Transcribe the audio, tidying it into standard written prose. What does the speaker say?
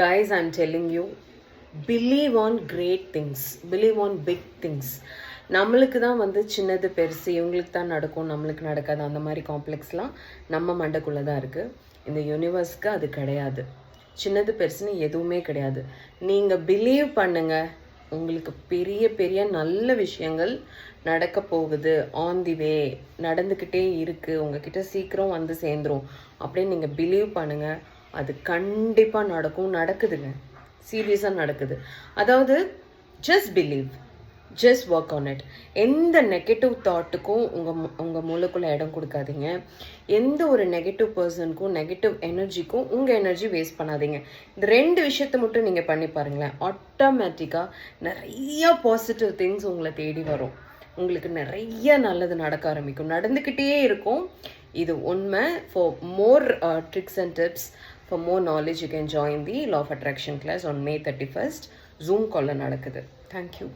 Guys, I'm telling you, believe on great things, believe on big things. நம்மளுக்கு தான் வந்து சின்னது பெருசு இவங்களுக்கு தான் நடக்கும், நம்மளுக்கு நடக்காது, அந்த மாதிரி காம்ப்ளெக்ஸ்லாம் நம்ம மண்டைக்குள்ளே தான் இருக்குது. இந்த யூனிவர்ஸ்க்கு அது கிடையாது. சின்னது பெருசுன்னு எதுவுமே கிடையாது. நீங்கள் பிலீவ் பண்ணுங்கள், உங்களுக்கு பெரிய பெரிய நல்ல விஷயங்கள் நடக்க போகுது, ஆன் தி வே நடந்துக்கிட்டே இருக்குது, உங்ககிட்ட சீக்கிரம் வந்து சேர்ந்துரும் அப்படின்னு நீங்கள் பிலீவ் பண்ணுங்கள். அது கண்டிப்பாக நடக்கும், நடக்குதுங்க, சீரியஸாக நடக்குது. அதாவது just believe, just work on it. எந்த நெகட்டிவ் தாட்டுக்கும் உங்கள் மூளைக்குள்ளே இடம் கொடுக்காதீங்க. எந்த ஒரு நெகட்டிவ் பர்சனுக்கும் நெகட்டிவ் எனர்ஜிக்கும் உங்கள் எனர்ஜி வேஸ்ட் பண்ணாதீங்க. இந்த 2 விஷயத்தை மட்டும் நீங்கள் பண்ணி பாருங்களேன், ஆட்டோமேட்டிக்காக நிறைய பாசிட்டிவ் திங்ஸ் உங்களை தேடி வரும். உங்களுக்கு நிறைய நல்லது நடக்க ஆரம்பிக்கும், நடந்துக்கிட்டே இருக்கும். இது உண்மை. For more tricks and tips, for more knowledge, you can join the Law of Attraction class on May 31st. Zoom call நடக்குது. Thank you.